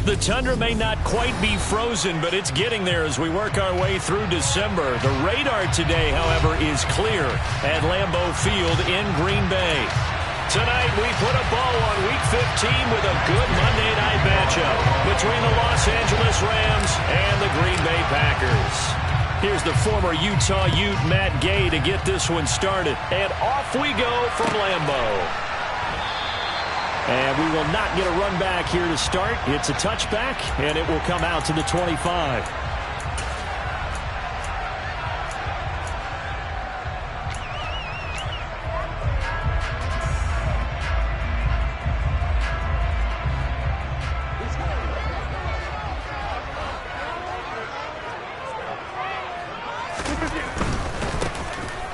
The tundra may not quite be frozen, but it's getting there as we work our way through December. The radar today, however, is clear at Lambeau Field in Green Bay. Tonight, we put a bow on Week 15 with a good Monday night matchup between the Los Angeles Rams and the Green Bay Packers. Here's the former Utah Ute Matt Gay to get this one started. And off we go from Lambeau. And we will not get a run back here to start. It's a touchback, and it will come out to the 25.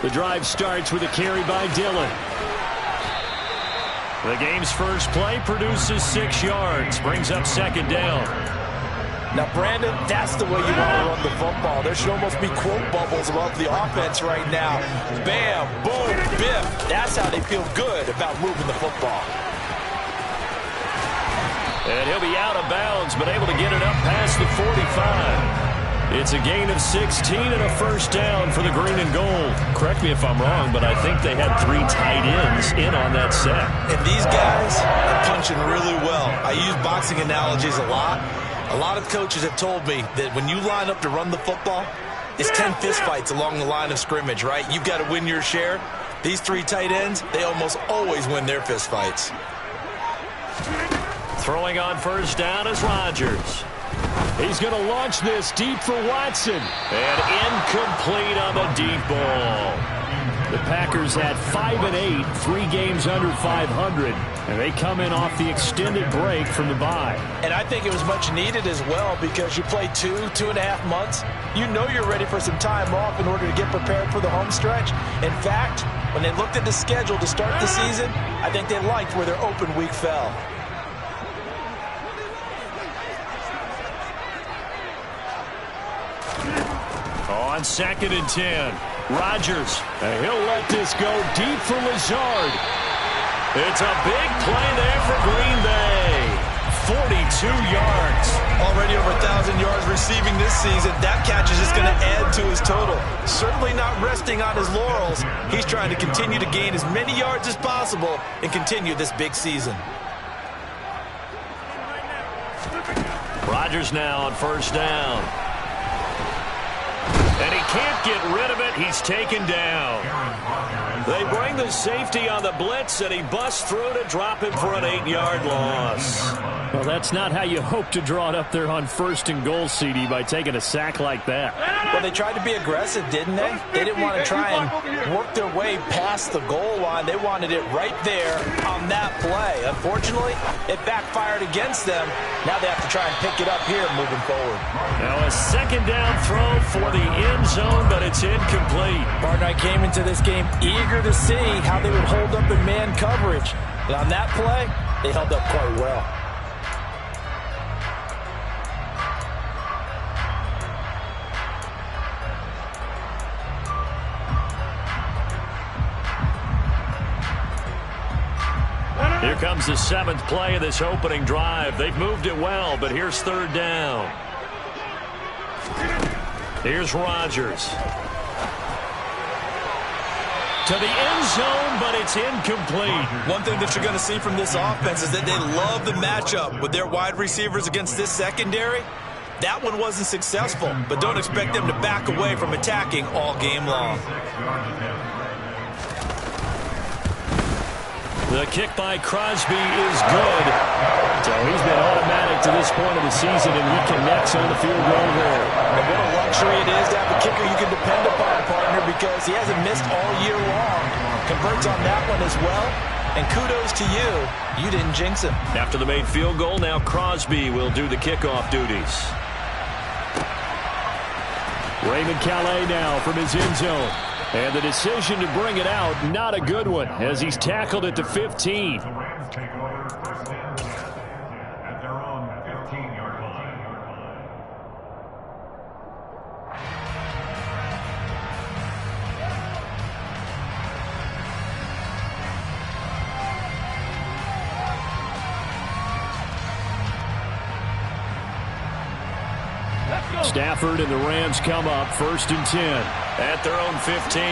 The drive starts with a carry by Dillon. The game's first play produces 6 yards, brings up second down. Now, Brandon, that's the way you want to run the football. There should almost be quote bubbles about the offense right now. Bam, boom, biff. That's how they feel good about moving the football. And he'll be out of bounds, but able to get it up past the 45. It's a gain of 16 and a first down for the green and gold. Correct me if I'm wrong, but I think they had 3 tight ends in on that set. And these guys are punching really well. I use boxing analogies a lot. A lot of coaches have told me that when you line up to run the football, it's 10 fistfights along the line of scrimmage, right? You've got to win your share. These 3 tight ends, they almost always win their fistfights. Throwing on first down is Rodgers. He's going to launch this deep for Watson. And incomplete on the deep ball. The Packers had 5 and 8, 3 games under 500. And they come in off the extended break from the bye. And I think it was much needed as well because you play 2.5 months. You know you're ready for some time off in order to get prepared for the home stretch. In fact, when they looked at the schedule to start the season, I think they liked where their open week fell. On 2nd and 10, Rodgers, and he'll let this go deep for Lazard. It's a big play there for Green Bay. 42 yards. Already over 1,000 yards receiving this season. That catch is just going to add to his total. Certainly not resting on his laurels. He's trying to continue to gain as many yards as possible and continue this big season. Rodgers now on first down. And he can't get rid of it. He's taken down. They bring the safety on the blitz, and he busts through to drop him for an 8-yard loss. Well, that's not how you hope to draw it up there on 1st and goal, CD, by taking a sack like that. Well, they tried to be aggressive, didn't they? They didn't want to try and work their way past the goal line. They wanted it right there on that play. Unfortunately, it backfired against them. Now they have to try and pick it up here moving forward. Now a second down throw for the end zone, but it's incomplete. Martin, I came into this game eager to see how they would hold up in man coverage. And on that play, they held up quite well. Here comes the 7th play of this opening drive. They've moved it well, but here's 3rd down. Here's Rodgers. To the end zone, but it's incomplete. One thing that you're going to see from this offense is that they love the matchup with their wide receivers against this secondary. That one wasn't successful, but don't expect them to back away from attacking all game long. The kick by Crosby is good. So he's been automatic to this point of the season, and he connects on the field goal there. And what a luxury it is to have a kicker you can depend upon, partner, because he hasn't missed all year long. Converts on that one as well. And kudos to you. You didn't jinx him. After the made field goal, now Crosby will do the kickoff duties. Raymond Calais now from his end zone. And the decision to bring it out, not a good one, as he's tackled at the 15. Stafford and the Rams come up 1st and 10. At their own 15.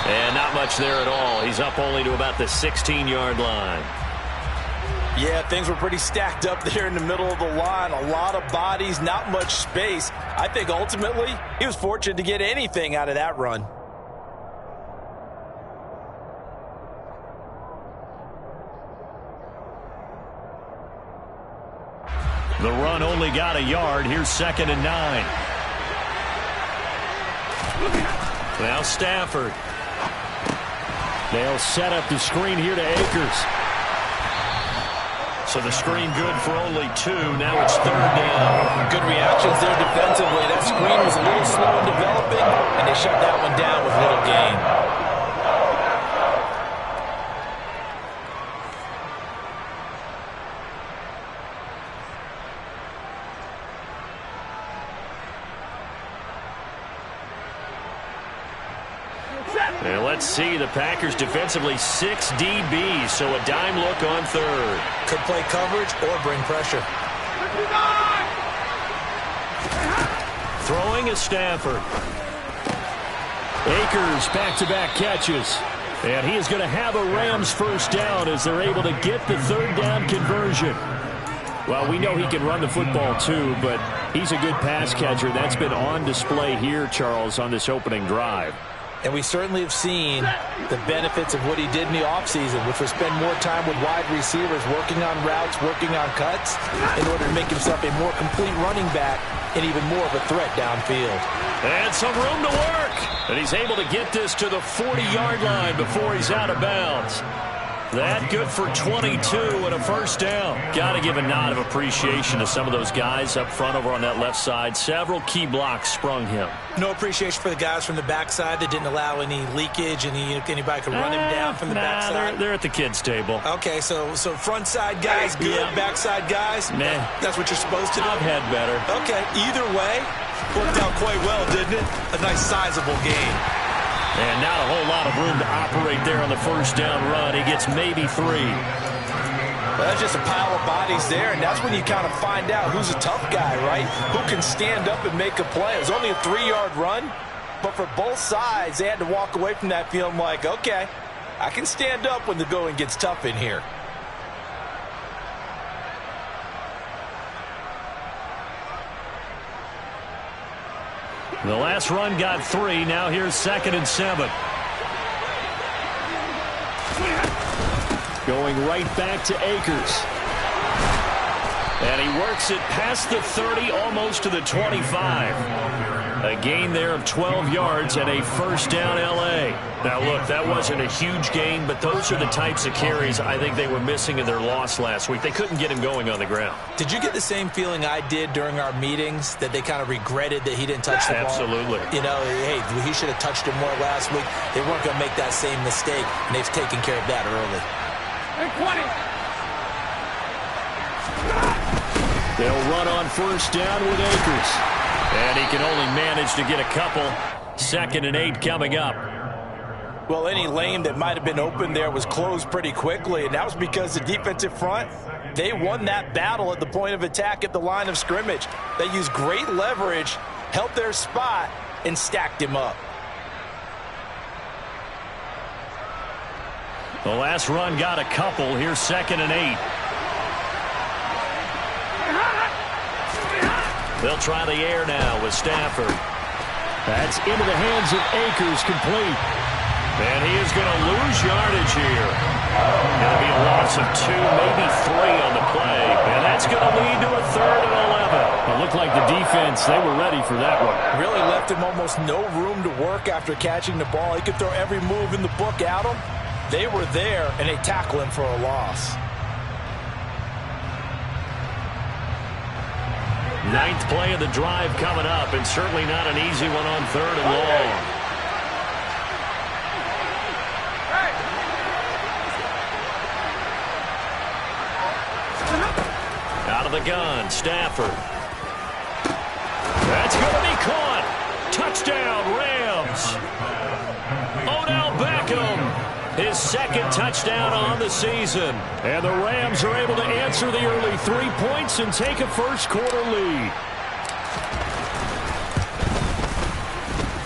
And not much there at all. He's up only to about the 16-yard line. Yeah, things were pretty stacked up there in the middle of the line. A lot of bodies, not much space. I think ultimately he was fortunate to get anything out of that run. The run only got a yard. Here's 2nd and 9. Now Stafford. They'll set up the screen here to Akers. So the screen good for only 2. Now it's 3rd down. Good reactions there defensively. That screen was a little slow in developing, and they shut that one down with little gain. And let's see, the Packers defensively 6 DBs, so a dime look on 3rd. Could play coverage or bring pressure. Throwing is Stafford. Akers back-to-back catches. And he is going to have a Rams 1st down as they're able to get the 3rd down conversion. Well, we know he can run the football too, but he's a good pass catcher. That's been on display here, Charles, on this opening drive. And we certainly have seen the benefits of what he did in the offseason, which was spend more time with wide receivers, working on routes, working on cuts, in order to make himself a more complete running back and even more of a threat downfield. And some room to work. And he's able to get this to the 40-yard line before he's out of bounds. That good for 22 and a 1st down. Got to give a nod of appreciation to some of those guys up front over on that left side. Several key blocks sprung him. No appreciation for the guys from the backside that didn't allow any leakage and anybody could run him down from the backside. They're at the kids' table. Okay, so front side guys good, backside guys? Nah. That's what you're supposed to do? I've had better. Okay, either way, worked out quite well, didn't it? A nice sizable game. And not a whole lot of room to operate there on the 1st down run. He gets maybe 3. Well, that's just a pile of bodies there, and that's when you kind of find out who's a tough guy, right? Who can stand up and make a play. It was only a 3-yard run, but for both sides, they had to walk away from that feeling like, okay, I can stand up when the going gets tough in here. The last run got 3. Now here's 2nd and 7. Going right back to Akers. And he works it past the 30, almost to the 25. A gain there of 12 yards and a 1st down L.A. Now, look, that wasn't a huge gain, but those are the types of carries I think they were missing in their loss last week. They couldn't get him going on the ground. Did you get the same feeling I did during our meetings, that they kind of regretted that he didn't touch the ball? Absolutely. You know, hey, he should have touched it more last week. They weren't going to make that same mistake, and they've taken care of that early. They'll run on 1st down with Akers. And he can only manage to get a couple. 2nd and 8 coming up. Well, any lane that might have been open there was closed pretty quickly, and that was because the defensive front, they won that battle at the point of attack at the line of scrimmage. They used great leverage, held their spot, and stacked him up. The last run got a couple. Here's 2nd and 8. They'll try the air now with Stafford. That's into the hands of Akers, complete. And he is going to lose yardage here. Going to be a loss of 2, maybe 3 on the play. And that's going to lead to a 3rd and 11. It looked like the defense, they were ready for that one. Really left him almost no room to work after catching the ball. He could throw every move in the book at him. They were there, and they tackle him for a loss. 9th play of the drive coming up, and certainly not an easy one on 3rd and long. Out of the gun, Stafford. That's going to be caught. Touchdown, Rams. Odell Beckham. His second touchdown on the season. And the Rams are able to answer the early 3 points and take a first-quarter lead.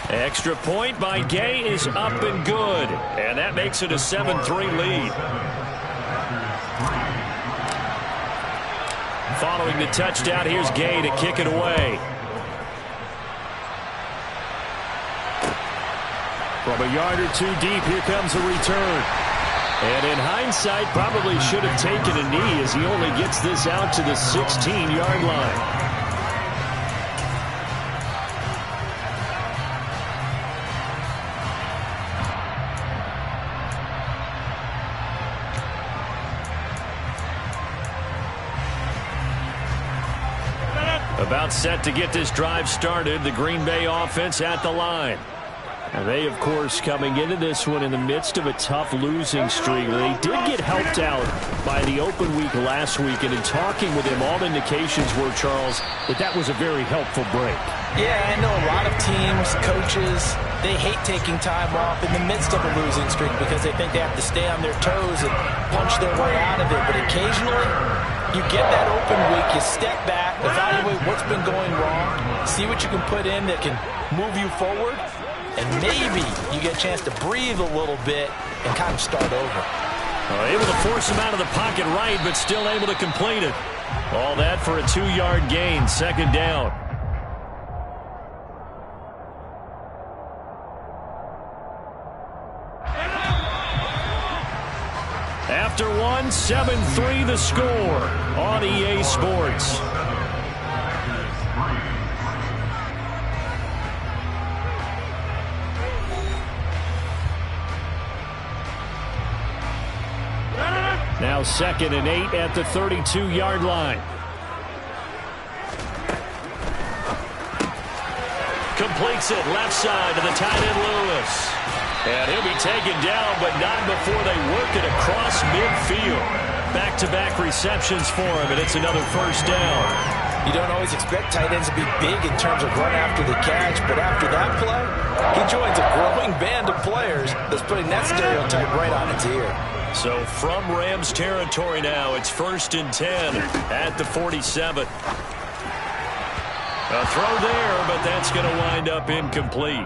Extra point by Gay is up and good. And that makes it a 7-3 lead. Following the touchdown, here's Gay to kick it away. From a yard or two deep, here comes a return. And in hindsight, probably should have taken a knee as he only gets this out to the 16-yard line. About set to get this drive started. The Green Bay offense at the line. And they, of course, coming into this one in the midst of a tough losing streak. They did get helped out by the open week last week. And in talking with him, all indications were, Charles, that was a very helpful break. Yeah, I know a lot of teams, coaches, they hate taking time off in the midst of a losing streak because they think they have to stay on their toes and punch their way out of it. But occasionally, you get that open week, you step back, evaluate what's been going wrong, see what you can put in that can move you forward, and maybe you get a chance to breathe a little bit and kind of start over. Able to force him out of the pocket right, but still able to complete it. All that for a 2-yard gain, second down. After one, 7-3 the score on EA Sports. Now 2nd and 8 at the 32-yard line. Completes it left side to the tight end Lewis. And he'll be taken down, but not before they work it across midfield. Back-to-back receptions for him, and it's another first down. You don't always expect tight ends to be big in terms of run after the catch, but after that play, he joins a growing band of players that's putting that stereotype right on its ear. So from Rams territory now, it's 1st and 10 at the 47. A throw there, but that's going to wind up incomplete.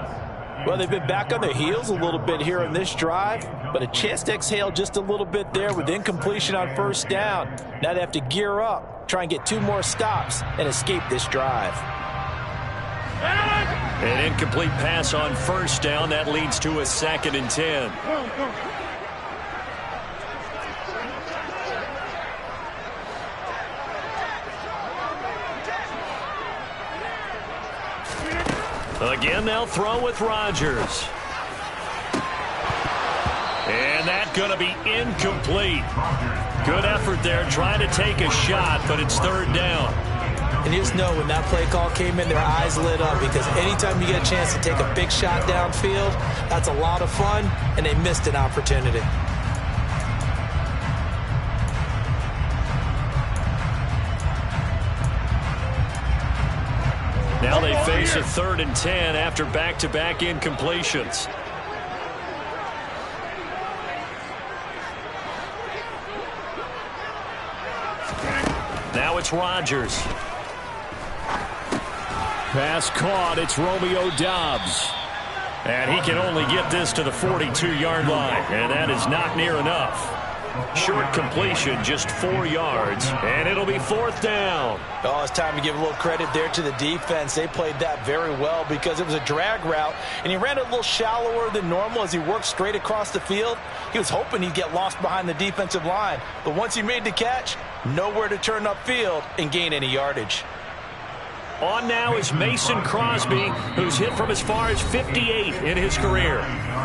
Well, they've been back on their heels a little bit here in this drive, but a chance to exhale just a little bit there with incompletion on first down. Now they have to gear up, try and get 2 more stops, and escape this drive. An incomplete pass on first down. That leads to a 2nd and 10. Again, they'll throw with Rodgers. And that's going to be incomplete. Good effort there, trying to take a shot, but it's 3rd down. And you just know when that play call came in, their eyes lit up because anytime you get a chance to take a big shot downfield, that's a lot of fun, and they missed an opportunity. Now they face a 3rd and 10 after back-to-back incompletions. Now it's Rodgers. Pass caught. It's Romeo Doubs. And he can only get this to the 42-yard line, and that is not near enough. Short completion, just 4 yards, and it'll be 4th down. Oh, it's time to give a little credit there to the defense. They played that very well because it was a drag route, and he ran it a little shallower than normal as he worked straight across the field. He was hoping he'd get lost behind the defensive line, but once he made the catch, nowhere to turn upfield and gain any yardage. On now is Mason Crosby, who's hit from as far as 58 in his career.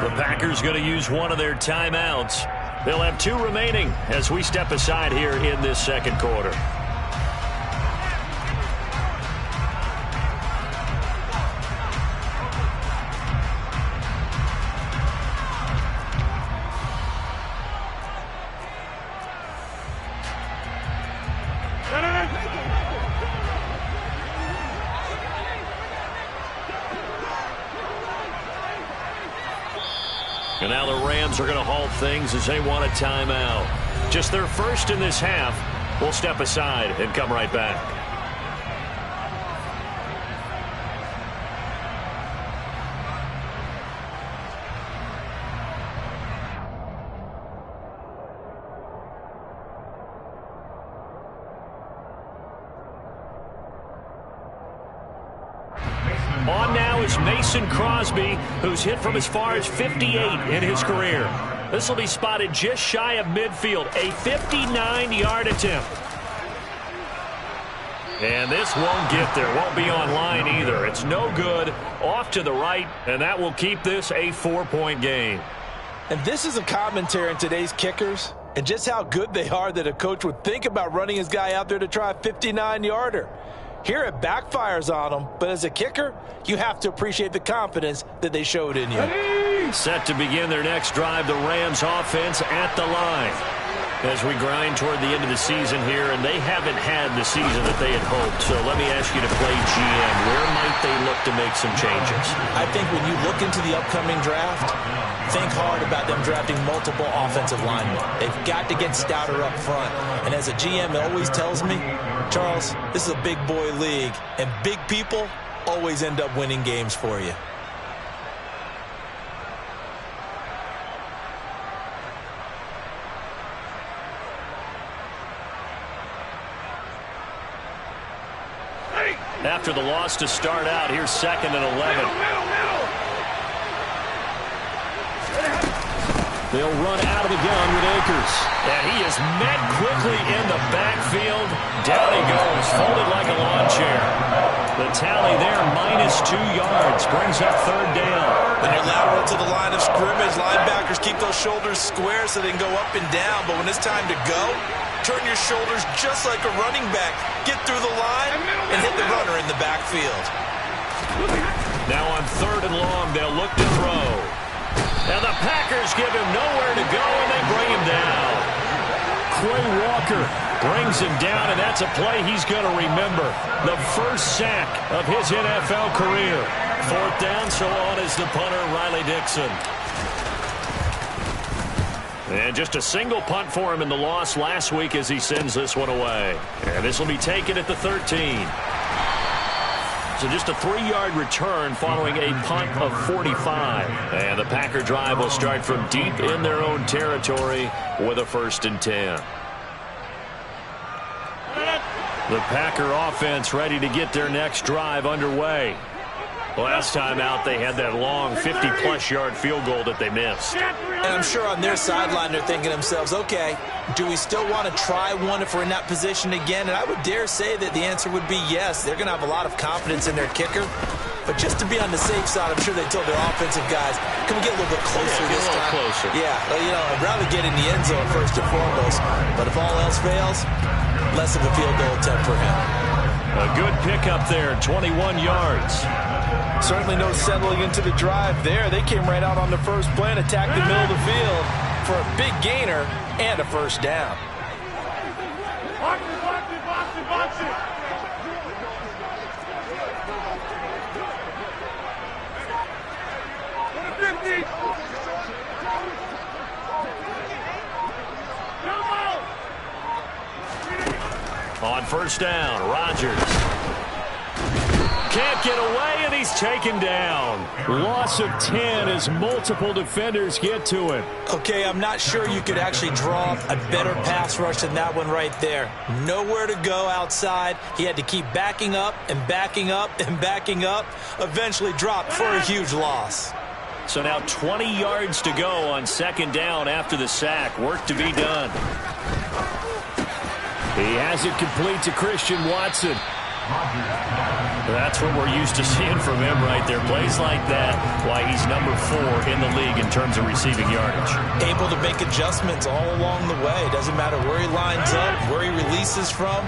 The Packers going to use one of their timeouts. They'll have 2 remaining as we step aside here in this 2nd quarter. And now the Rams are going to halt things as they want a timeout. Just their first in this half. We'll step aside and come right back. On now is Mason Crosby, who's hit from as far as 58 in his career. This will be spotted just shy of midfield, a 59-yard attempt. And this won't get there, won't be on line either. It's no good, off to the right, and that will keep this a 4-point game. And this is a commentary on today's kickers and just how good they are that a coach would think about running his guy out there to try a 59-yarder. Here it backfires on them, but as a kicker, you have to appreciate the confidence that they showed in you. Set to begin their next drive, the Rams offense at the line. As we grind toward the end of the season here, and they haven't had the season that they had hoped. So let me ask you to play GM. Where might they look to make some changes? I think when you look into the upcoming draft, think hard about them drafting multiple offensive linemen. They've got to get stouter up front. And as a GM, it always tells me, Charles, this is a big boy league, and big people always end up winning games for you. After the loss to start out, here's 2nd and 11. They'll run out of the gun with Akers. And he is met quickly in the backfield. Down he goes, folded like a lawn chair. The tally there, -2 yards, brings up 3rd down. When you're lateral to the line of scrimmage, linebackers keep those shoulders square so they can go up and down. But when it's time to go, turn your shoulders just like a running back. Get through the line and hit the runner in the backfield. Now on 3rd and long, they'll look to throw. And the Packers give him nowhere to go, and they bring him down. Quay Walker brings him down, and that's a play he's going to remember. The first sack of his NFL career. 4th down, so on is the punter, Riley Dixon. And just a single punt for him in the loss last week as he sends this one away. And this will be taken at the 13. So just a 3-yard return following a punt of 45. And the Packer drive will start from deep in their own territory with a 1st and 10. The Packer offense ready to get their next drive underway. Last time out, they had that long 50-plus-yard field goal that they missed. And I'm sure on their sideline, they're thinking to themselves, okay, do we still want to try one if we're in that position again? And I would dare say that the answer would be yes. They're going to have a lot of confidence in their kicker. But just to be on the safe side, I'm sure they told their offensive guys, can we get a little bit closer this time? Closer. Yeah, you know, I'd rather get in the end zone first and foremost. But if all else fails, less of a field goal attempt for him. A good pickup there, 21 yards. Certainly no settling into the drive there. They came right out on the first play and attacked the middle of the field for a big gainer and a 1st down. Box it. On 1st down, Rodgers. Can't get away, and he's taken down. Loss of 10 as multiple defenders get to him. Okay, I'm not sure you could actually draw a better pass rush than that one right there. Nowhere to go outside. He had to keep backing up and backing up and backing up. Eventually dropped for a huge loss. So now 20 yards to go on 2nd down after the sack. Work to be done. He has it complete to Christian Watson. That's what we're used to seeing from him right there. Plays like that, why he's number 4 in the league in terms of receiving yardage. Able to make adjustments all along the way. Doesn't matter where he lines up, where he releases from.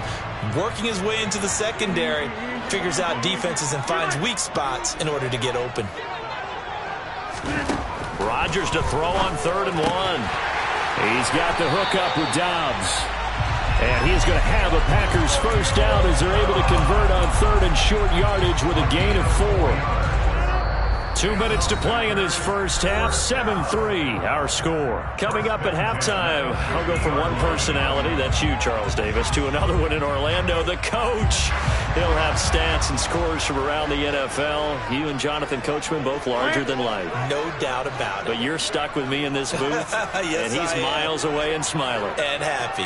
Working his way into the secondary. Figures out defenses and finds weak spots in order to get open. Rodgers to throw on 3rd and 1. He's got the hook up with Dobbs. And he's going to have a Packers 1st down as they're able to convert on 3rd and short yardage with a gain of 4. 2 minutes to play in this first half. 7-3, our score. Coming up at halftime, I'll go from one personality, that's you, Charles Davis, to another one in Orlando, the coach. He'll have stats and scores from around the NFL. You and Jonathan Coachman both larger than life. No doubt about it. But you're stuck with me in this booth, yes, and he's miles away and smiling. And happy.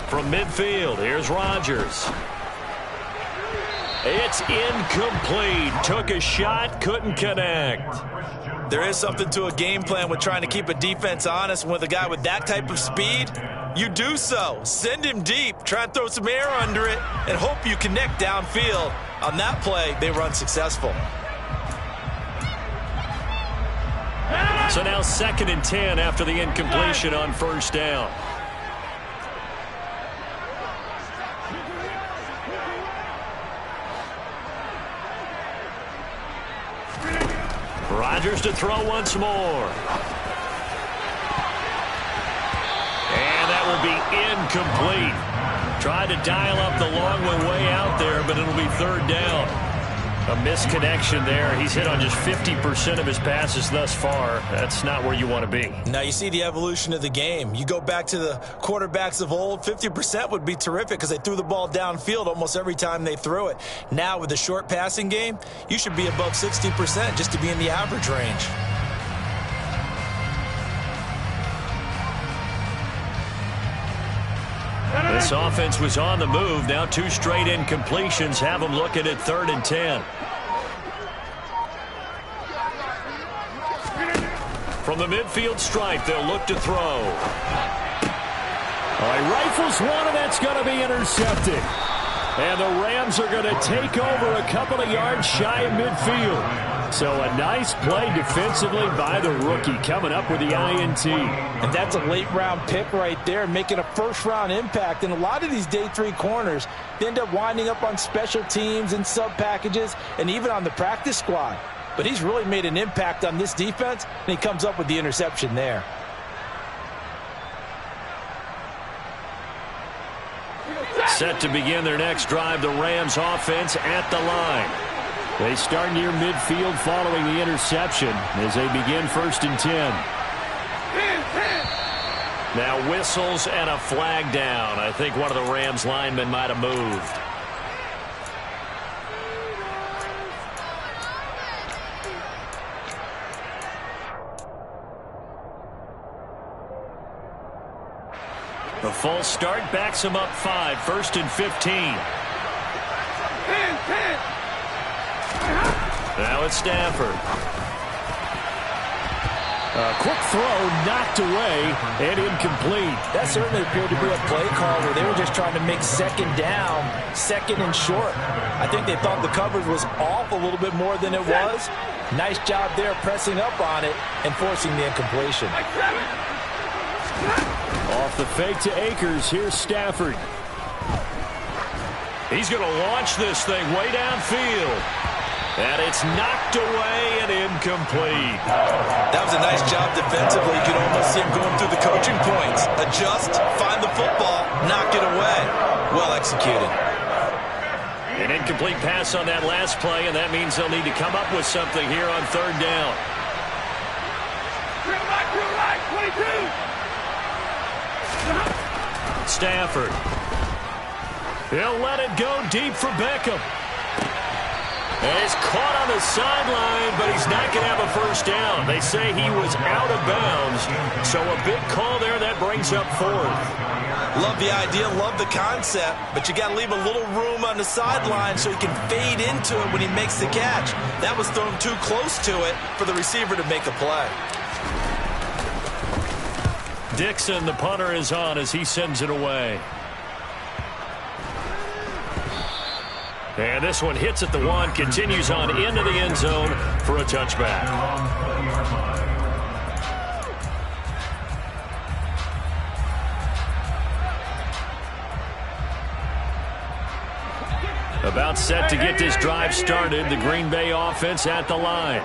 From midfield, here's Rodgers. It's incomplete. Took a shot, couldn't connect. There is something to a game plan with trying to keep a defense honest. With a guy with that type of speed, you do so. Send him deep. Try and throw some air under it and hope you connect downfield. On that play, they were unsuccessful. So now 2nd and 10 after the incompletion on first down. Rodgers to throw once more. And that will be incomplete. Tried to dial up the long way out there, but it'll be 3rd down. A misconnection there. He's hit on just 50% of his passes thus far. That's not where you want to be. Now you see the evolution of the game. You go back to the quarterbacks of old, 50% would be terrific because they threw the ball downfield almost every time they threw it. Now with the short passing game, you should be above 60% just to be in the average range. This offense was on the move. Now 2 straight incompletions have them looking at 3rd and 10. From the midfield stripe, they'll look to throw. All right, rifles one, and that's going to be intercepted. And the Rams are going to take over a couple of yards shy of midfield. So a nice play defensively by the rookie, coming up with the INT. And that's a late-round pick right there, making a first-round impact. And a lot of these day 3 corners, they end up winding up on special teams and sub-packages and even on the practice squad. But he's really made an impact on this defense, and he comes up with the interception there. Set to begin their next drive, the Rams offense at the line. They start near midfield following the interception as they begin 1st and 10. Now whistles and a flag down. I think one of the Rams linemen might have moved. The false start backs him up 5, 1st and 15. Now it's Stafford. A quick throw knocked away and incomplete. That certainly appeared to be a play call where they were just trying to make 2nd down, 2nd and short. I think they thought the coverage was off a little bit more than it was. Nice job there pressing up on it and forcing the incompletion. Off the fake to Akers, here's Stafford. He's going to launch this thing way downfield. And it's knocked away and incomplete. That was a nice job defensively. You could almost see him going through the coaching points. Adjust, find the football, knock it away. Well executed. An incomplete pass on that last play, and that means they'll need to come up with something here on 3rd down. Stafford. He'll let it go deep for Beckham. And he's caught on the sideline, but he's not going to have a first down. They say he was out of bounds, so a big call there that brings up 4th. Love the idea, love the concept, but you got to leave a little room on the sideline so he can fade into it when he makes the catch. That was thrown too close to it for the receiver to make a play. Dixon, the punter, is on as he sends it away. And this one hits at the 1, continues on into the end zone for a touchback. About set to get this drive started, the Green Bay offense at the line.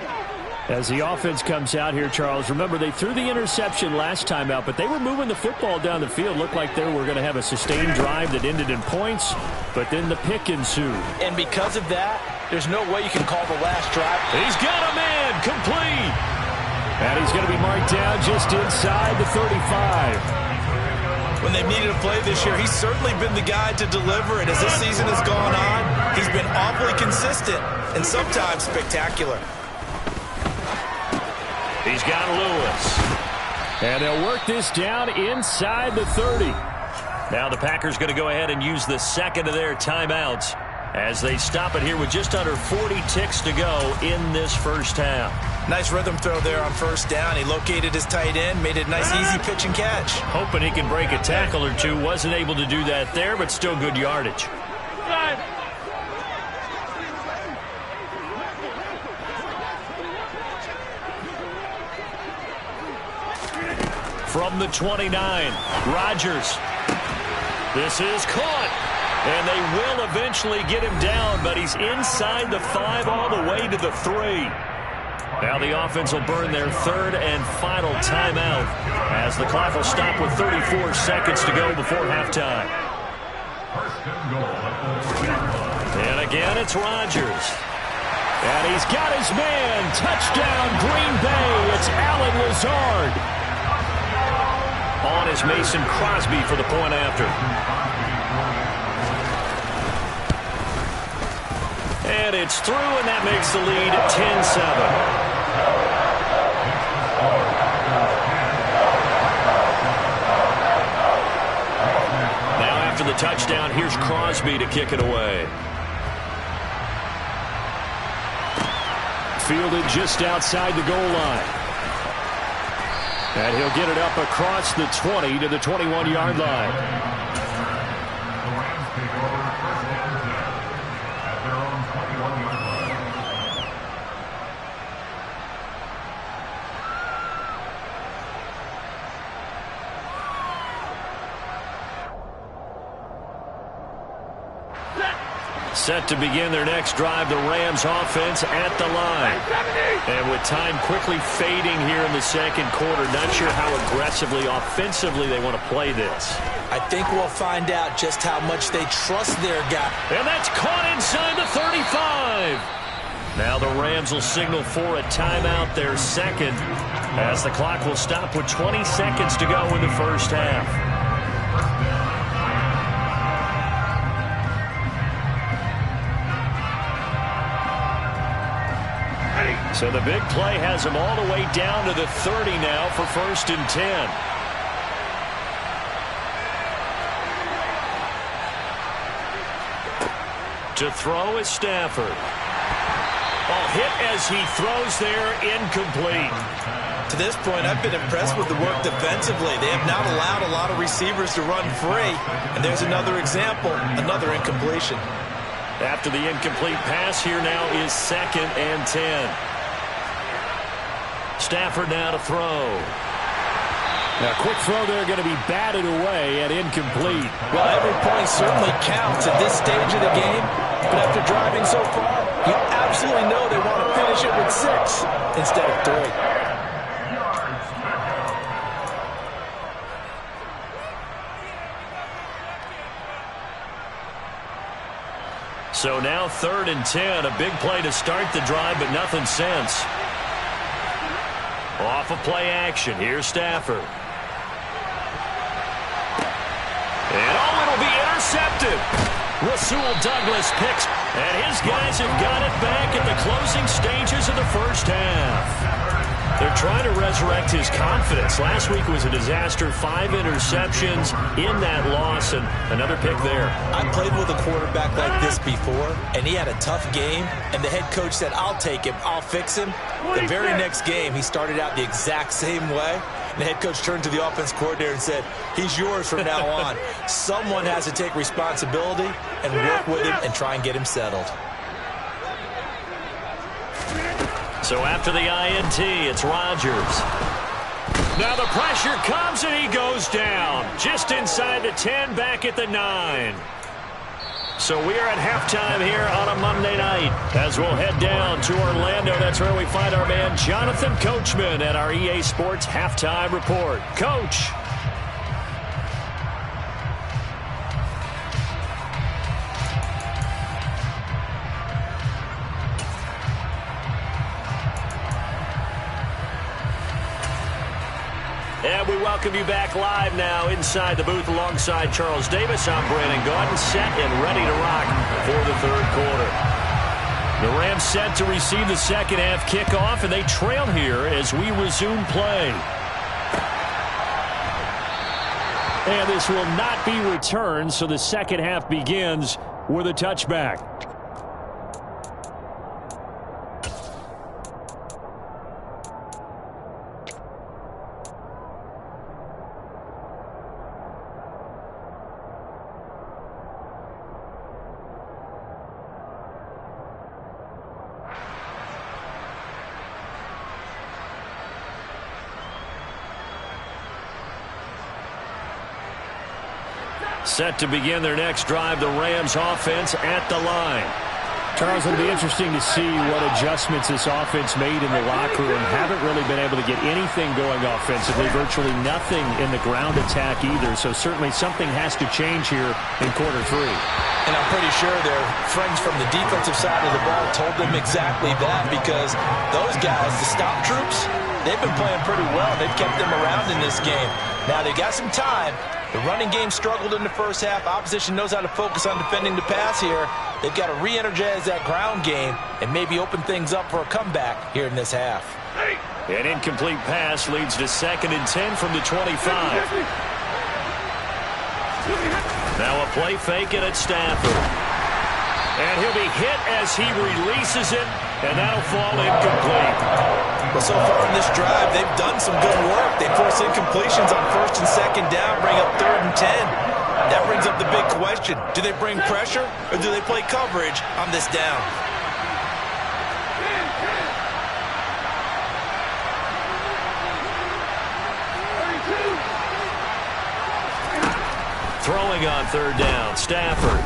As the offense comes out here, Charles, remember they threw the interception last time out, but they were moving the football down the field. Looked like they were going to have a sustained drive that ended in points, but then the pick ensued. And because of that, There's no way you can call the last drive. He's got a man, complete. And he's going to be marked down just inside the 35. When they've needed a play this year, he's certainly been the guy to deliver it. As this season has gone on, he's been awfully consistent and sometimes spectacular. He's got Lewis. And they'll work this down inside the 30. Now the Packers going to go ahead and use the second of their timeouts as they stop it here with just under 40 ticks to go in this first half. Nice rhythm throw there on first down. He located his tight end, made it a nice easy pitch and catch. Hoping he can break a tackle or two. Wasn't able to do that there, but still good yardage. From the 29, Rodgers. This is caught. And they will eventually get him down, but he's inside the 5 all the way to the 3. Now the offense will burn their third and final timeout as the clock will stop with 34 seconds to go before halftime. And again, it's Rodgers. And he's got his man. Touchdown, Green Bay. It's Allen Lazard. On is Mason Crosby for the point after. And it's through, and that makes the lead 10-7. Now after the touchdown, here's Crosby to kick it away. Fielded just outside the goal line. And he'll get it up across the 20 to the 21-yard line. Set to begin their next drive, the Rams offense at the line. And with time quickly fading here in the second quarter, not sure how aggressively, offensively they want to play this. I think we'll find out just how much they trust their guy. And that's caught inside the 35. Now the Rams will signal for a timeout, their second, as the clock will stop with 20 seconds to go in the first half. So the big play has him all the way down to the 30 now for 1st and 10. To throw is Stafford. Oh, hit as he throws there, incomplete. To this point, I've been impressed with the work defensively. They have not allowed a lot of receivers to run free. And there's another example, another incompletion. After the incomplete pass, here now is 2nd and 10. Stafford now to throw. Now, quick throw there going to be batted away and incomplete. Well, every point certainly counts at this stage of the game. But after driving so far, you absolutely know they want to finish it with 6 instead of 3. So now 3rd and 10. A big play to start the drive, but nothing since. Off of play action. Here's Stafford. And it'll be intercepted. Rasul Douglas picks, and his guys have got it back at the closing stages of the first half. They're trying to resurrect his confidence. Last week was a disaster. 5 interceptions in that loss, and another pick there. I played with a quarterback like this before, and he had a tough game, and the head coach said, I'll take him, I'll fix him. The very next game, he started out the exact same way. And the head coach turned to the offense coordinator and said, he's yours from now on. Someone has to take responsibility and work with him and try and get him settled. So after the INT, it's Rodgers. Now the pressure comes and he goes down. Just inside the 10, back at the 9. So we are at halftime here on a Monday night as we'll head down to Orlando. That's where we find our man Jonathan Coachman at our EA Sports Halftime Report. Coach. welcome you back live now inside the booth alongside Charles Davis. I'm Brandon Gaudin, set and ready to rock for the third quarter. The Rams set to receive the second half kickoff, and they trail here as we resume play. And this will not be returned, so the second half begins with a touchback. Set to begin their next drive, the Rams offense at the line. Charles, it'll be interesting to see what adjustments this offense made in the locker room. Haven't really been able to get anything going offensively, virtually nothing in the ground attack either. So certainly something has to change here in quarter three. And I'm pretty sure their friends from the defensive side of the ball told them exactly that, because those guys, the stop troops, they've been playing pretty well. They've kept them around in this game. Now they got some time. The running game struggled in the first half. Opposition knows how to focus on defending the pass here. They've got to re-energize that ground game and maybe open things up for a comeback here in this half. An incomplete pass leads to 2nd and 10 from the 25. Now a play fake, and it's Stafford. And he'll be hit as he releases it, and that'll fall incomplete. Well, so far in this drive, they've done some good work. They force incompletions on 1st and 2nd down, bring up 3rd and 10. That brings up the big question. Do they bring pressure, or do they play coverage on this down? Throwing on 3rd down, Stafford.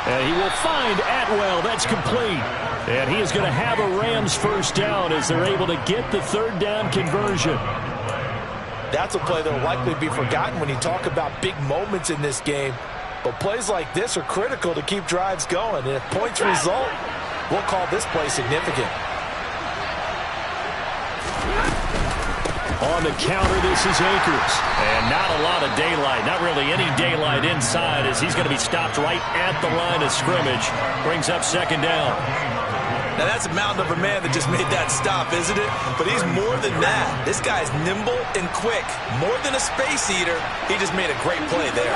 And he will find Atwell. That's complete. And he is going to have a Rams first down as they're able to get the 3rd down conversion. That's a play that will likely be forgotten when you talk about big moments in this game. But plays like this are critical to keep drives going. And if points result, we'll call this play significant. On the counter, this is Akers. And not a lot of daylight. Not really any daylight inside, as he's going to be stopped right at the line of scrimmage. Brings up 2nd down. Now, that's a mountain of a man that just made that stop, isn't it? But he's more than that. This guy's nimble and quick. More than a space eater. He just made a great play there.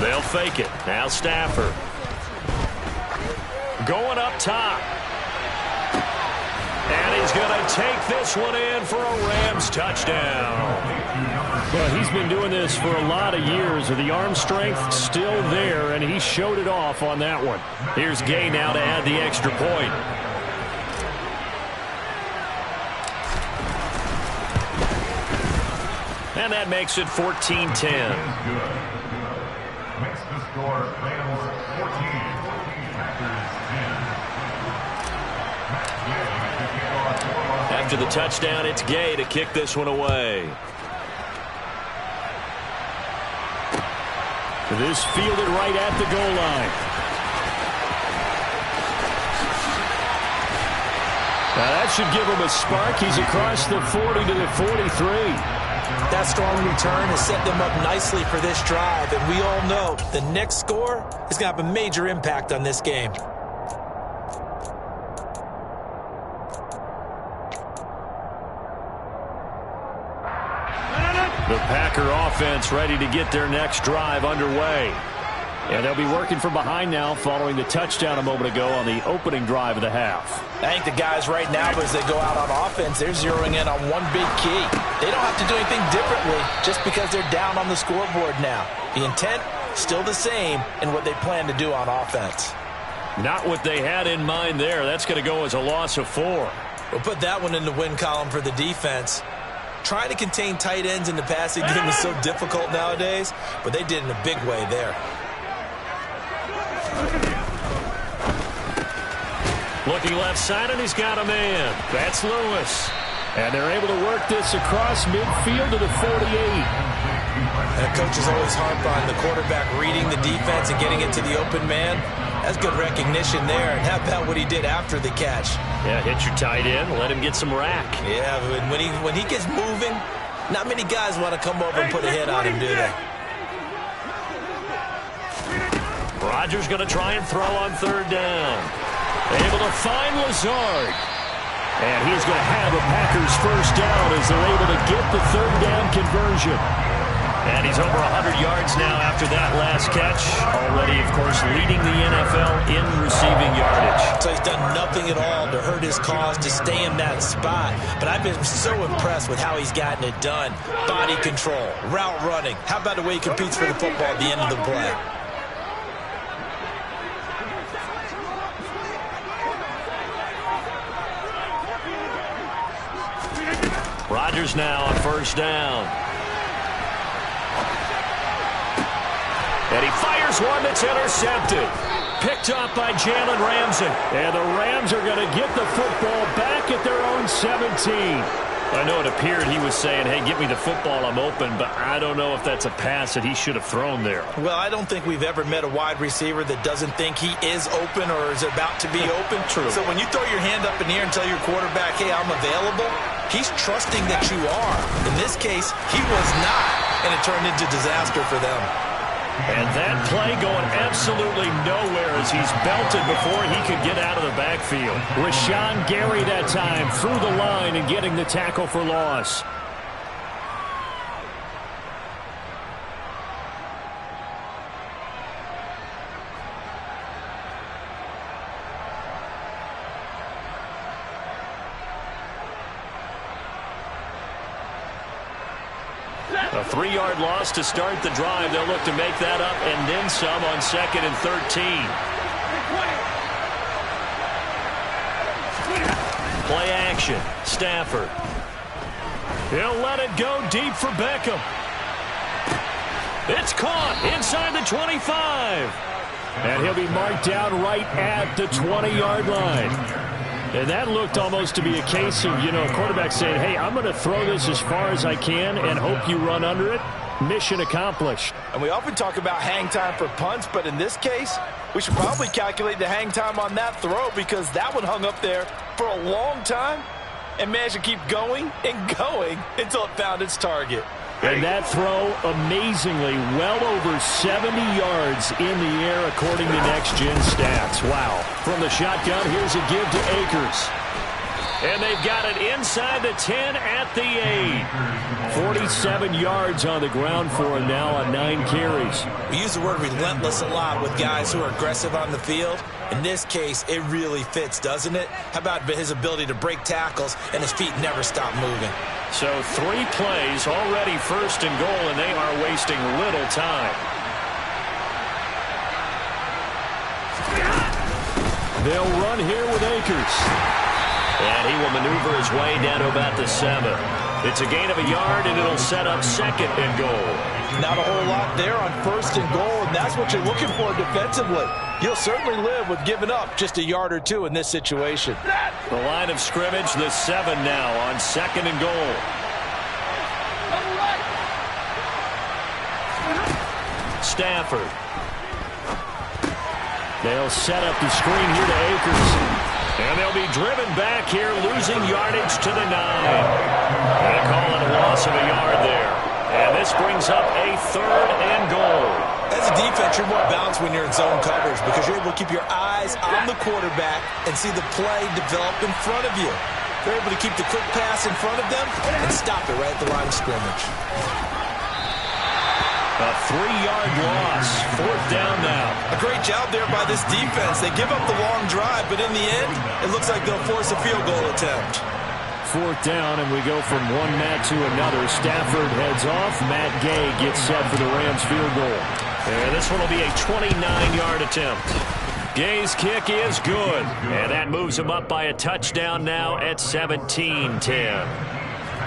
They'll fake it. Now Stafford. Going up top. And he's going to take this one in for a Rams touchdown. Well, he's been doing this for a lot of years. The arm strength still there, and he showed it off on that one. Here's Gay now to add the extra point. And that makes it 14-10. Makes the score Rams 14. After the touchdown, it's Gay to kick this one away. This fielded right at the goal line. Now that should give him a spark. He's across the 40 to the 43. That strong return has set them up nicely for this drive, and we all know the next score is going to have a major impact on this game. The Packer offense ready to get their next drive underway. And they'll be working from behind now following the touchdown a moment ago on the opening drive of the half. I think the guys right now, as they go out on offense, they're zeroing in on one big key. They don't have to do anything differently just because they're down on the scoreboard now. The intent, still the same in what they plan to do on offense. Not what they had in mind there. That's going to go as a loss of 4. We'll put that one in the win column for the defense. Trying to contain tight ends in the passing game is so difficult nowadays, but they did in a big way there. Looking left side, and he's got a man. That's Lewis. And they're able to work this across midfield to the 48. And coaches always harp on the quarterback reading the defense and getting it to the open man. That's good recognition there. And how about what he did after the catch? Yeah, hit your tight end, let him get some rack. Yeah, when he gets moving, not many guys want to come over and put a hit on him, do they? Rodgers going to try and throw on third down. Able to find Lazard. And he's going to have a Packers first down as they're able to get the third down conversion. And he's over 100 yards now after that last catch. Already, of course, leading the NFL in receiving yardage. So he's done nothing at all to hurt his cause, to stay in that spot. But I've been so impressed with how he's gotten it done. Body control, route running. How about the way he competes for the football at the end of the play? Rodgers now on first down. And he fires one that's intercepted. Picked off by Jalen Ramsey. And the Rams are going to get the football back at their own 17. I know it appeared he was saying, hey, get me the football, I'm open, but I don't know if that's a pass that he should have thrown there. Well, I don't think we've ever met a wide receiver that doesn't think he is open or is about to be open. True. So when you throw your hand up in the air and tell your quarterback, hey, I'm available, he's trusting that you are. In this case, he was not, and it turned into disaster for them. And that play going absolutely nowhere as he's belted before he could get out of the backfield. Rashawn Gary that time through the line and getting the tackle for loss. A 3-yard loss to start the drive. They'll look to make that up and then some on 2nd and 13. Play action. Stafford. He'll let it go deep for Beckham. It's caught inside the 25. And he'll be marked down right at the 20-yard line. And that looked almost to be a case of, quarterback saying, hey, I'm going to throw this as far as I can and hope you run under it. Mission accomplished. And we often talk about hang time for punts, but in this case, we should probably calculate the hang time on that throw because that one hung up there for a long time and managed to keep going and going until it found its target. And that throw, amazingly, well over 70 yards in the air, according to Next Gen Stats. Wow. From the shotgun, here's a give to Akers. And they've got it inside the 10 at the 8. 47 yards on the ground for him now on 9 carries. We use the word relentless a lot with guys who are aggressive on the field. In this case, it really fits, doesn't it? How about his ability to break tackles and his feet never stop moving? So 3 plays, already first and goal, and they are wasting little time. They'll run here with Akers. And he will maneuver his way down to about the 7. It's a gain of a yard, and it'll set up 2nd and goal. Not a whole lot there on 1st and goal, and that's what you're looking for defensively. You'll certainly live with giving up just a yard or 2 in this situation. The line of scrimmage, the 7 now on 2nd and goal. Stafford. They'll set up the screen here to Akers. And they'll be driven back here, losing yardage to the 9. And a call it a loss of a yard there. And this brings up a 3rd and goal. As a defense, you're more balanced when you're in zone coverage because you're able to keep your eyes on the quarterback and see the play develop in front of you. They're able to keep the quick pass in front of them and stop it right at the line of scrimmage. A 3-yard loss. 4th down now. A great job there by this defense. They give up the long drive, but in the end, it looks like they'll force a field goal attempt. 4th down, and we go from one Matt to another. Stafford heads off. Matt Gay gets set for the Rams field goal. And this one will be a 29-yard attempt. Gay's kick is good. And that moves him up by a touchdown now at 17-10.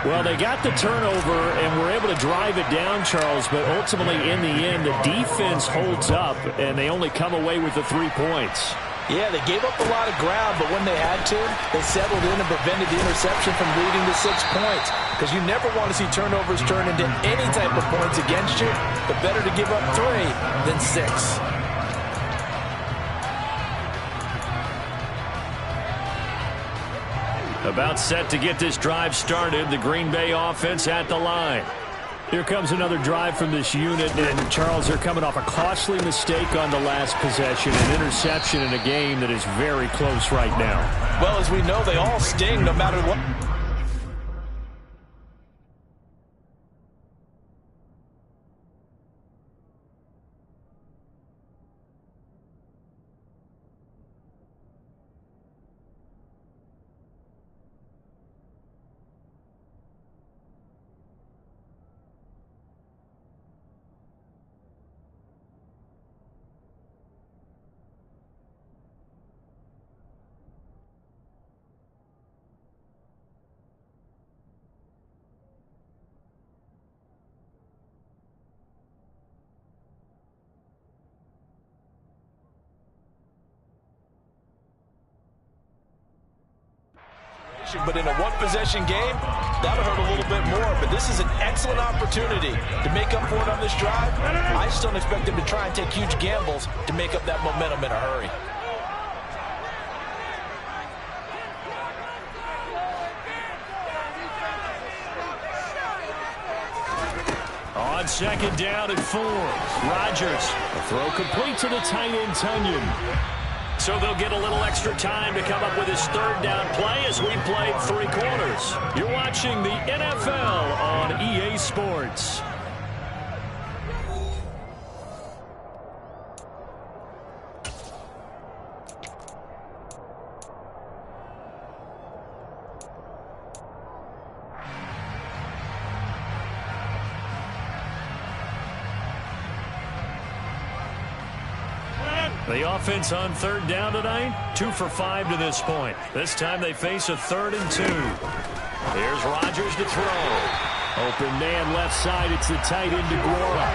Well, they got the turnover and were able to drive it down, Charles, but ultimately in the end, the defense holds up, and they only come away with the 3 points. Yeah, they gave up a lot of ground, but when they had to, they settled in and prevented the interception from leading to 6 points. Because you never want to see turnovers turn into any type of points against you, but better to give up 3 than 6. About set to get this drive started. The Green Bay offense at the line. Here comes another drive from this unit, and Charles, they're coming off a costly mistake on the last possession, an interception in a game that is very close right now. Well, as we know, they all sting no matter what. But in a one-possession game, that'll hurt a little bit more. But this is an excellent opportunity to make up for it on this drive. I just don't expect them to try and take huge gambles to make up that momentum in a hurry. On second down and 4, Rodgers. A throw complete to the tight end, Tunyon. So they'll get a little extra time to come up with his third down play as we played 3 quarters. You're watching the NFL on EA Sports. The offense on third down tonight, 2 for 5 to this point. This time they face a 3rd and 2. Here's Rodgers to throw. Open man left side. It's the tight end DeGuara.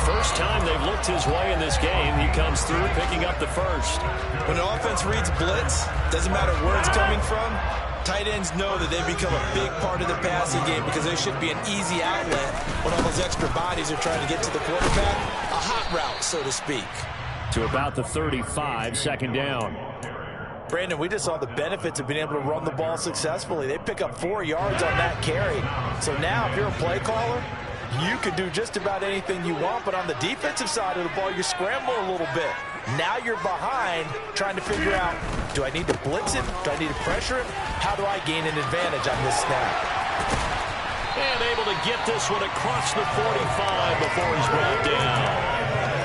First time they've looked his way in this game. He comes through picking up the first. When the offense reads blitz, doesn't matter where it's coming from, tight ends know that they become a big part of the passing game because there should be an easy outlet when all those extra bodies are trying to get to the quarterback. A hot route, so to speak. To about the 35, second down. Brandon, we just saw the benefits of being able to run the ball successfully. They pick up 4 yards on that carry. So now if you're a play caller, you can do just about anything you want. But on the defensive side of the ball, you scramble a little bit. Now you're behind trying to figure out, do I need to blitz him? Do I need to pressure him? How do I gain an advantage on this snap? And able to get this one across the 45 before he's brought down.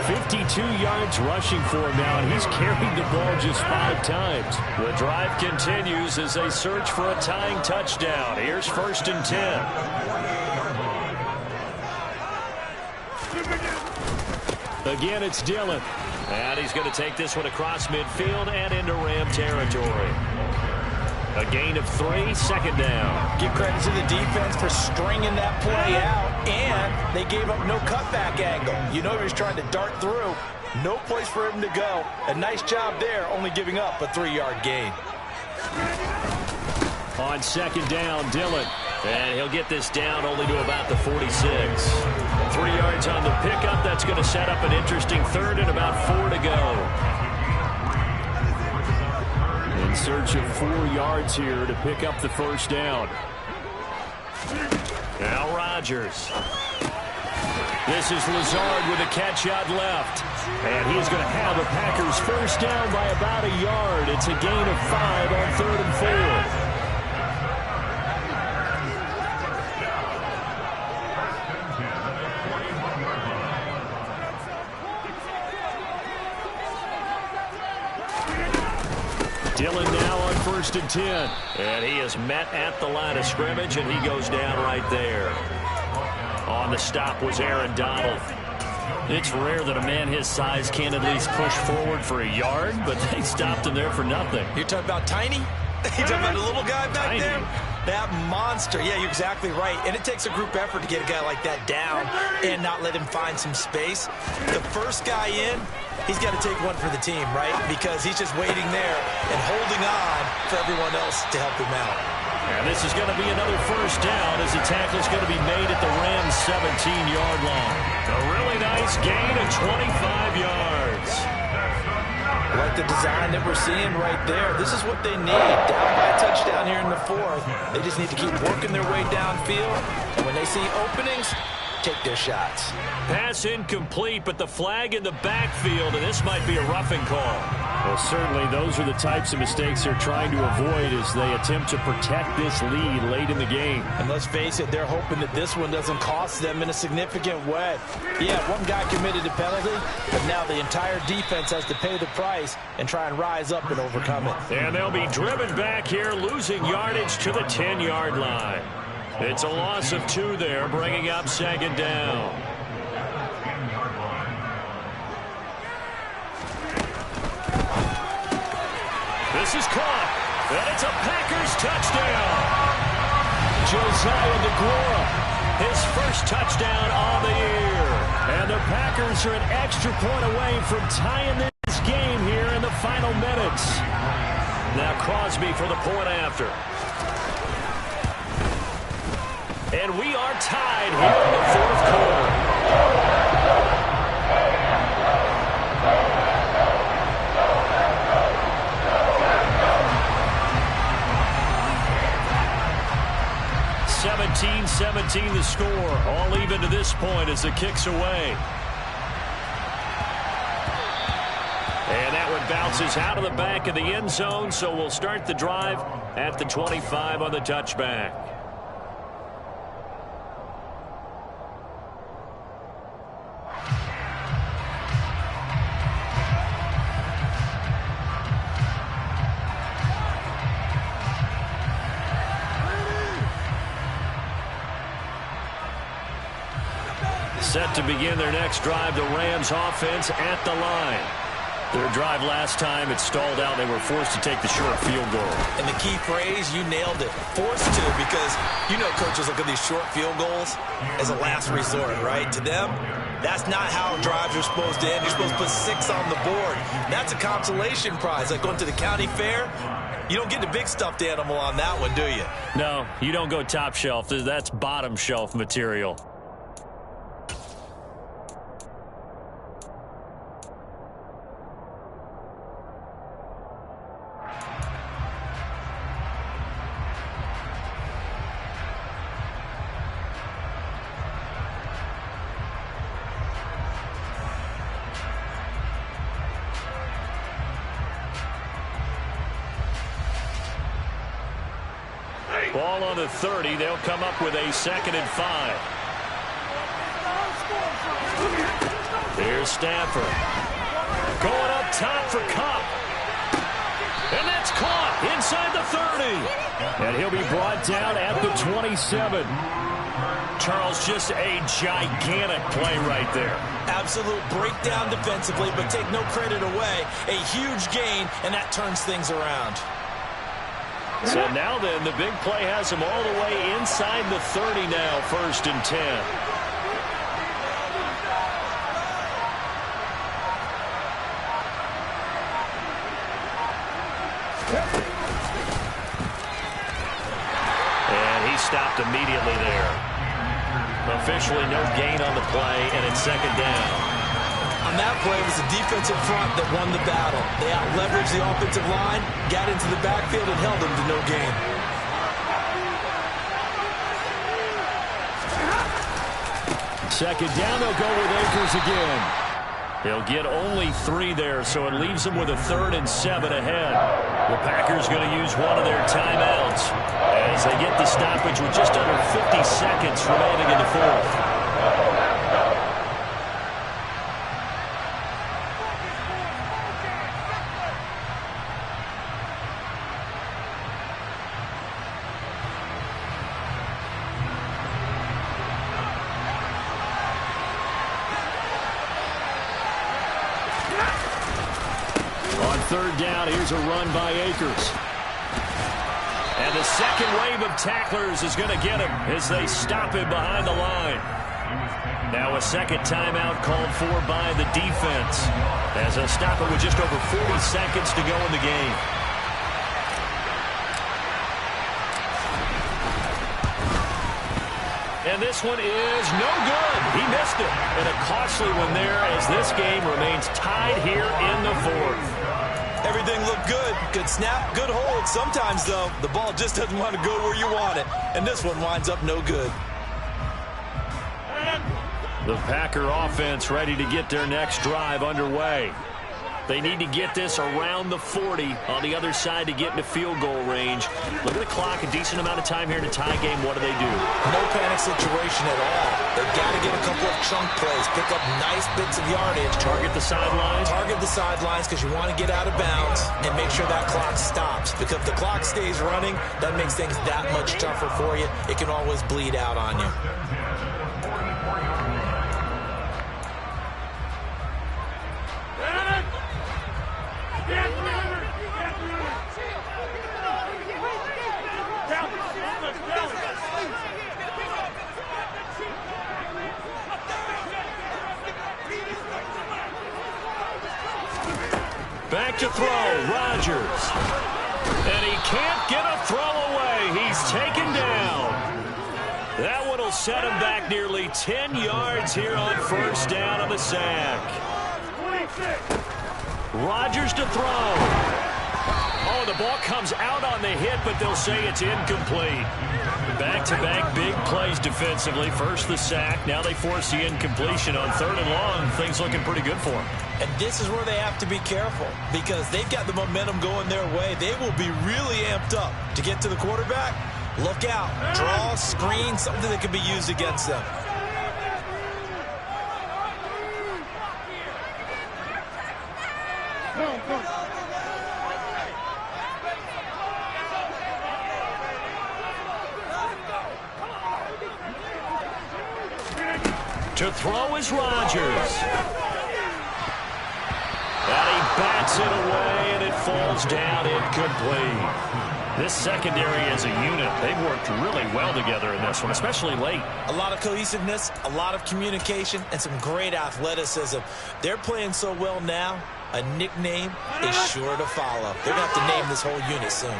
52 yards rushing for him now, and he's carried the ball just 5 times. The drive continues as they search for a tying touchdown. Here's 1st and 10. Again, it's Dillon. And he's going to take this one across midfield and into Ram territory. A gain of 3, second down. Give credit to the defense for stringing that play out, and they gave up no cutback angle. You know he was trying to dart through. No place for him to go. A nice job there, only giving up a 3-yard gain. On second down, Dillon. And he'll get this down only to about the 46. 3 yards on the pickup. That's going to set up an interesting 3rd and about 4 to go. In search of 4 yards here to pick up the first down. Now Rodgers. This is Lazard with a catch out left. And he's going to have the Packers first down by about a yard. It's a gain of 5 on 3rd and 4. Dillon now on 1st and 10. And he is met at the line of scrimmage, and he goes down right there. On the stop was Aaron Donald. It's rare that a man his size can't at least push forward for a yard, but they stopped him there for nothing. You're talking about Tiny? You're talking about the little guy back there? That monster. Yeah, you're exactly right. And it takes a group effort to get a guy like that down and not let him find some space. The first guy in, he's got to take one for the team, right? Because he's just waiting there and holding on for everyone else to help him out. And this is going to be another first down as the tackle is going to be made at the Rams' 17-yard line. A really nice gain of 25 yards. Like the design that we're seeing right there. This is what they need. Down by a touchdown here in the fourth. They just need to keep working their way downfield. And when they see openings, take their shots. Pass incomplete, but the flag in the backfield, and this might be a roughing call. Well, certainly those are the types of mistakes they're trying to avoid as they attempt to protect this lead late in the game. And let's face it, they're hoping that this one doesn't cost them in a significant way. Yeah, one guy committed a penalty, but now the entire defense has to pay the price and try and rise up and overcome it. And they'll be driven back here, losing yardage to the 10-yard line. It's a loss of 2 there, bringing up second down. This is caught, and it's a Packers touchdown. Josiah DeGuara, his first touchdown on the year. And the Packers are an extra point away from tying this game here in the final minutes. Now Crosby for the point after. And we are tied here in the fourth quarter. 17-17 the score. All even to this point as the kick's away. And that one bounces out of the back of the end zone, so we'll start the drive at the 25 on the touchback. Set to begin their next drive, the Rams offense at the line. Their drive last time, it stalled out. They were forced to take the short field goal. And the key phrase, you nailed it. Forced to, because you know coaches look at these short field goals as a last resort, right? To them, that's not how drives are supposed to end. You're supposed to put 6 on the board. That's a consolation prize. Like going to the county fair, you don't get the big stuffed animal on that one, do you? No, you don't go top shelf. That's bottom shelf material. Ball on the 30. They'll come up with a 2nd and 5. Here's Stafford. Going up top for Cup. And that's caught inside the 30. And he'll be brought down at the 27. Charles, just a gigantic play right there. Absolute breakdown defensively, but take no credit away. A huge gain, and that turns things around. So now then, the big play has him all the way inside the 30 now, 1st and 10. And he stopped immediately there. Officially no gain on the play, and it's 2nd down. On that play, it was the defensive front that won the battle. They out-leveraged the offensive line, got into the backfield, and held them to no gain. Second down, they'll go with Akers again. He'll get only 3 there, so it leaves them with a 3rd and 7 ahead. The Packers going to use one of their timeouts as they get the stoppage with just under 50 seconds remaining in the fourth. On 3rd down, here's a run by Akers. And the second wave of tacklers is going to get him as they stop him behind the line. Now a second timeout called for by the defense as they'll stop it with just over 40 seconds to go in the game. And this one is no good. He missed it. And a costly one there as this game remains tied here in the fourth. everything looked good. Good snap, good hold. Sometimes, though, the ball just doesn't want to go where you want it. And this one winds up no good. The Packer offense ready to get their next drive underway. They need to get this around the 40 on the other side to get into field goal range. Look at the clock, a decent amount of time here in a tie game. What do they do? No panic situation at all. They've got to get a couple of chunk plays, pick up nice bits of yardage. Target the sidelines? Target the sidelines because you want to get out of bounds and make sure that clock stops. Because if the clock stays running, that makes things that much tougher for you. It can always bleed out on you. Back to throw, Rodgers. And he can't get a throw away. He's taken down. That one will set him back nearly 10 yards here on first down on the sack. Rodgers to throw. Oh, the ball comes out on the hit, but they'll say it's incomplete. Back-to-back big plays defensively. First the sack. Now they force the incompletion on 3rd and long. Things looking pretty good for them. And this is where they have to be careful because they've got the momentum going their way. They will be really amped up to get to the quarterback. Look out. Draw, screen, something that can be used against them. To throw is Rodgers. And he bats it away, and it falls down incomplete. This secondary as a unit, they've worked really well together in this one, especially late. A lot of cohesiveness, a lot of communication, and some great athleticism. They're playing so well now, a nickname is sure to follow. They're going to have to name this whole unit soon.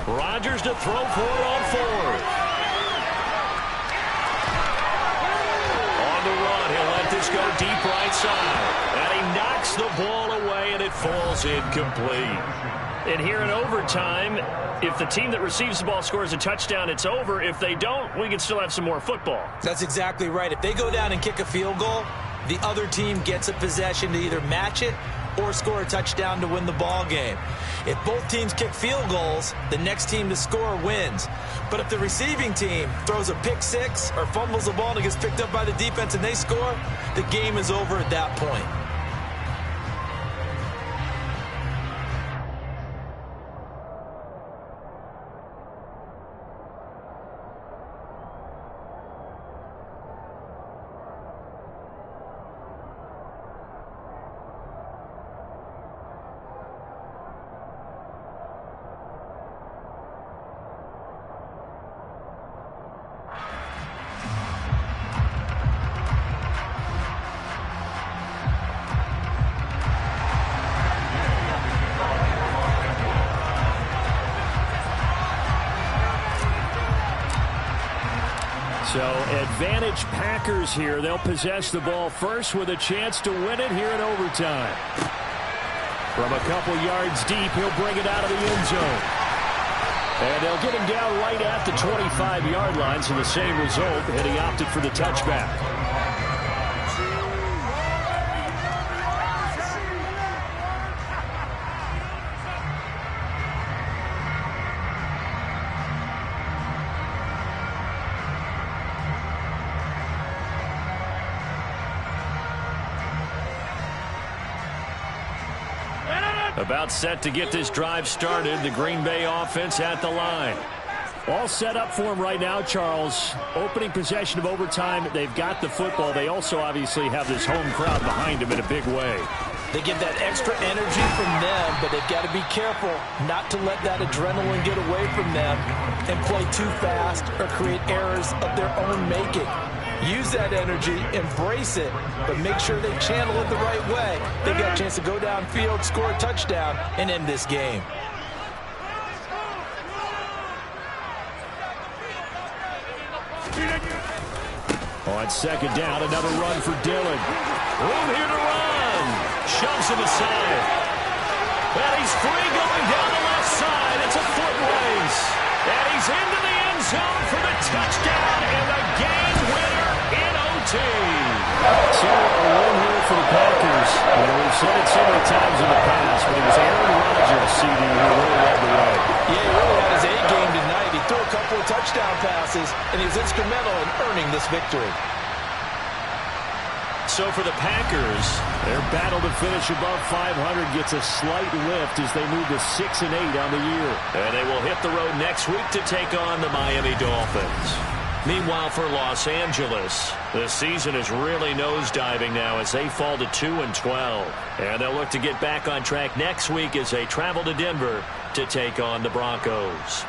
Rodgers to throw for it on 4th. On the run, he'll let this go deep right side. And he knocks the ball away, and it falls incomplete. And here in overtime, if the team that receives the ball scores a touchdown, it's over. If they don't, we can still have some more football. That's exactly right. If they go down and kick a field goal, the other team gets a possession to either match it or score a touchdown to win the ball game. If both teams kick field goals, the next team to score wins. But if the receiving team throws a pick six or fumbles the ball and it gets picked up by the defense and they score, the game is over at that point. So advantage Packers here. They'll possess the ball first with a chance to win it here in overtime. From a couple yards deep, he'll bring it out of the end zone. And they'll get him down right at the 25-yard line, so the same result, and he opted for the touchback. About set to get this drive started. The Green Bay offense at the line. All set up for him right now, Charles. Opening possession of overtime. They've got the football. They also obviously have this home crowd behind them in a big way. They get that extra energy from them, but they've got to be careful not to let that adrenaline get away from them and play too fast or create errors of their own making. Use that energy, embrace it, but make sure they channel it the right way. They got a chance to go downfield, score a touchdown, and end this game. On second down, another run for Dillon. Room here to run. Shoves him aside. And he's free going down the left side. It's a foot race. And he's into the end zone for the touchdown and the game winner in OT. So a win here for the Packers. We've said it so many times in the past, but it was Aaron Rodgers, CD, who really led the way. Yeah, he really had his A game tonight. He threw a couple of touchdown passes, and he was instrumental in earning this victory. So for the Packers, their battle to finish above 500 gets a slight lift as they move to 6-8 on the year. And they will hit the road next week to take on the Miami Dolphins. Meanwhile, for Los Angeles, the season is really nosediving now as they fall to 2-12. And they'll look to get back on track next week as they travel to Denver to take on the Broncos.